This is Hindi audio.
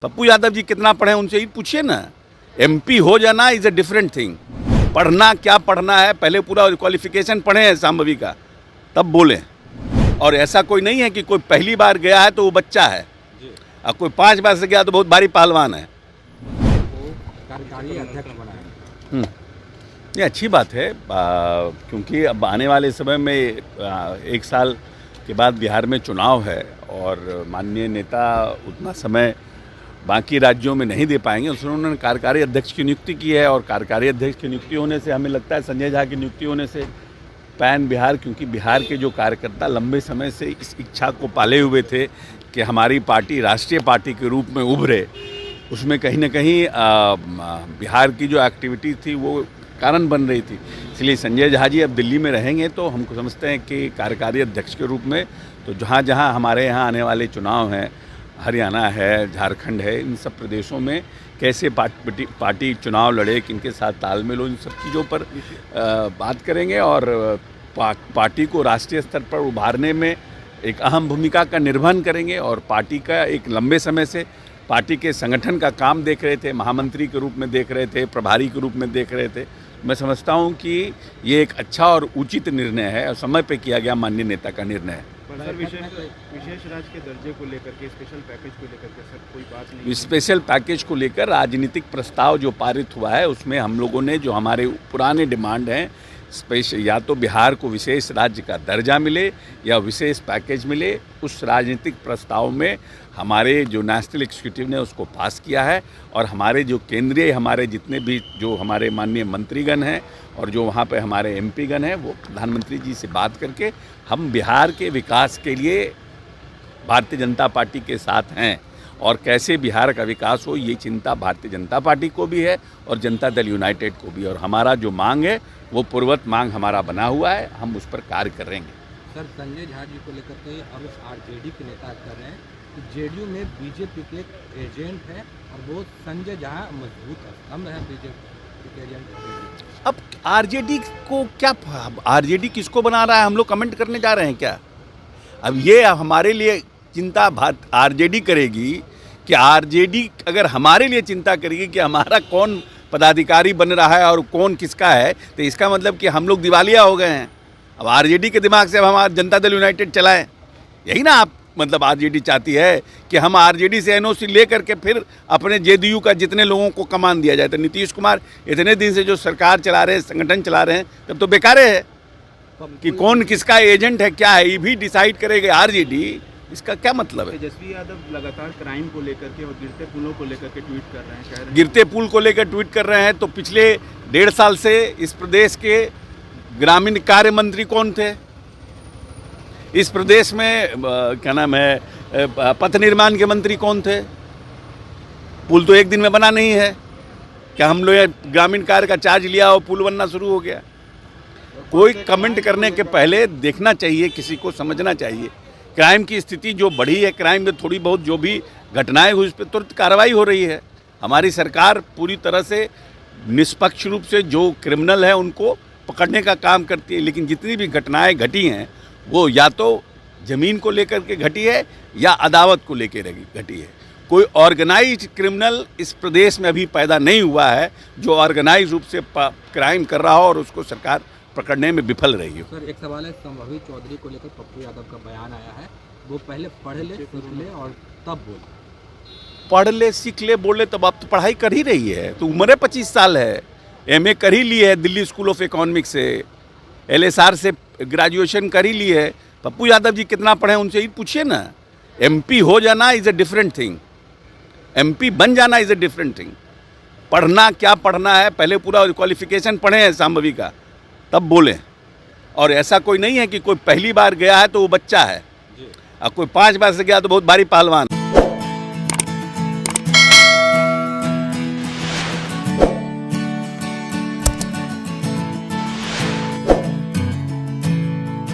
पप्पू यादव जी कितना पढ़े उनसे ही पूछिए ना। एमपी हो जाना इज अ डिफरेंट थिंग। पढ़ना क्या पढ़ना है, पहले पूरा क्वालिफिकेशन पढ़े हैं संभवी का, तब बोलें। और ऐसा कोई नहीं है कि कोई पहली बार गया है तो वो बच्चा है, और कोई 5 बार से गया तो बहुत भारी पहलवान है। कार्यकारी अध्यक्ष बना है। ये अच्छी बात है, क्योंकि अब आने वाले समय में 1 साल के बाद बिहार में चुनाव है और माननीय नेता उतना समय बाकी राज्यों में नहीं दे पाएंगे। उसने उन्होंने कार्यकारी अध्यक्ष की नियुक्ति की है, और कार्यकारी अध्यक्ष की नियुक्ति होने से हमें लगता है संजय झा की नियुक्ति होने से पैन बिहार, क्योंकि बिहार के जो कार्यकर्ता लंबे समय से इस इच्छा को पाले हुए थे कि हमारी पार्टी राष्ट्रीय पार्टी के रूप में उभरे, उसमें कहीं ना कहीं बिहार की जो एक्टिविटी थी वो कारण बन रही थी। इसलिए संजय झा जी अब दिल्ली में रहेंगे तो हमको समझते हैं कि कार्यकारी अध्यक्ष के रूप में तो जहाँ जहाँ हमारे यहाँ आने वाले चुनाव हैं, हरियाणा है, झारखंड है, इन सब प्रदेशों में कैसे पार्टी चुनाव लड़े, किनके साथ तालमेल हो, इन सब चीज़ों पर बात करेंगे। और पार्टी को राष्ट्रीय स्तर पर उभारने में एक अहम भूमिका का निर्वहन करेंगे। और पार्टी का एक लंबे समय से पार्टी के संगठन का काम देख रहे थे, महामंत्री के रूप में देख रहे थे, प्रभारी के रूप में देख रहे थे। मैं समझता हूं कि ये एक अच्छा और उचित निर्णय है और समय पे किया गया माननीय नेता का निर्णय है। सर विशेष राज्य के दर्जे को लेकर के, स्पेशल पैकेज को लेकर के सर कोई बात नहीं? स्पेशल पैकेज को लेकर राजनीतिक प्रस्ताव जो पारित हुआ है उसमें हम लोगों ने जो हमारे पुराने डिमांड हैं, स्पेशल या तो बिहार को विशेष राज्य का दर्जा मिले या विशेष पैकेज मिले, उस राजनीतिक प्रस्ताव में हमारे जो नेशनल एग्जीक्यूटिव ने उसको पास किया है। और हमारे जो केंद्रीय हमारे जितने भी जो हमारे माननीय मंत्रीगण हैं और जो वहाँ पे हमारे एमपी गण हैं, वो प्रधानमंत्री जी से बात करके हम बिहार के विकास के लिए भारतीय जनता पार्टी के साथ हैं। और कैसे बिहार का विकास हो, ये चिंता भारतीय जनता पार्टी को भी है और जनता दल यूनाइटेड को भी। और हमारा जो मांग है वो पूर्वत मांग हमारा बना हुआ है, हम उस पर कार्य करेंगे। सर संजय झा जी को लेकर के अब आरजेडी के नेता कर रहे हैं कि जेडीयू में बीजेपी के एजेंट है और वो संजय झा मजबूत स्तंभ है बीजेपी के एजेंट। अब आरजेडी को क्या, आरजेडी किसको बना रहा है, हम लोग कमेंट करने जा रहे हैं क्या? अब ये हमारे लिए चिंता आरजेडी करेगी कि आरजेडी अगर हमारे लिए चिंता करेगी कि हमारा कौन पदाधिकारी बन रहा है और कौन किसका है, तो इसका मतलब कि हम लोग दिवालिया हो गए हैं। अब आरजेडी के दिमाग से अब हमारा जनता दल यूनाइटेड चलाएं, यही ना आप मतलब आरजेडी चाहती है कि हम आरजेडी से एनओसी ले करके फिर अपने जेडीयू का जितने लोगों को कमान दिया जाए। तो नीतीश कुमार इतने दिन से जो सरकार चला रहे हैं, संगठन चला रहे हैं, तब तो बेकार है कि कौन किसका एजेंट है, क्या है, ये भी डिसाइड करेगा आरजेडी। इसका क्या मतलब है? तेजस्वी यादव लगातार क्राइम को लेकर के और गिरते पुलों को लेकर के ट्वीट कर रहे हैं, कह रहे हैं गिरते पुल को लेकर ट्वीट कर रहे हैं। तो पिछले 1.5 साल से इस प्रदेश के ग्रामीण कार्य मंत्री कौन थे? इस प्रदेश में क्या नाम है, पथ निर्माण के मंत्री कौन थे? पुल तो एक दिन में बना नहीं है। क्या हम लोग ग्रामीण कार्य का चार्ज लिया और पुल बनना शुरू हो गया? कोई कमेंट करने के पहले देखना चाहिए, किसी को समझना चाहिए। क्राइम की स्थिति जो बढ़ी है, क्राइम में थोड़ी बहुत जो भी घटनाएं हुई उस पर तुरंत कार्रवाई हो रही है। हमारी सरकार पूरी तरह से निष्पक्ष रूप से जो क्रिमिनल है उनको पकड़ने का काम करती है। लेकिन जितनी भी घटनाएं घटी हैं वो या तो ज़मीन को लेकर के घटी है या अदावत को लेकर घटी है। कोई ऑर्गेनाइज क्रिमिनल इस प्रदेश में अभी पैदा नहीं हुआ है जो ऑर्गेनाइज रूप से क्राइम कर रहा हो और उसको सरकार पकड़ने में विफल रही हो। सर एक सवाल है, संभवी चौधरी को लेकर पप्पू यादव का बयान आया है, वो पहले पढ़ ले, सीख ले और तब बोले। पढ़ ले, सीख ले, बोले, तब आप तो पढ़ाई कर ही रही है। तो उम्र 25 साल है, एमए कर ही ली है दिल्ली स्कूल ऑफ इकोनॉमिक्स से, एलएसआर से ग्रेजुएशन कर ही ली है। पप्पू यादव जी कितना पढ़े उनसे ही पूछिए ना। एमपी हो जाना is a different thing, MP बन जाना इज़ अ डिफरेंट थिंग। पढ़ना क्या पढ़ना है, पहले पूरा क्वालिफिकेशन पढ़े हैं संभवी का, तब बोलें। और ऐसा कोई नहीं है कि कोई पहली बार गया है तो वो बच्चा है, और कोई 5 बार से गया तो बहुत भारी पहलवान।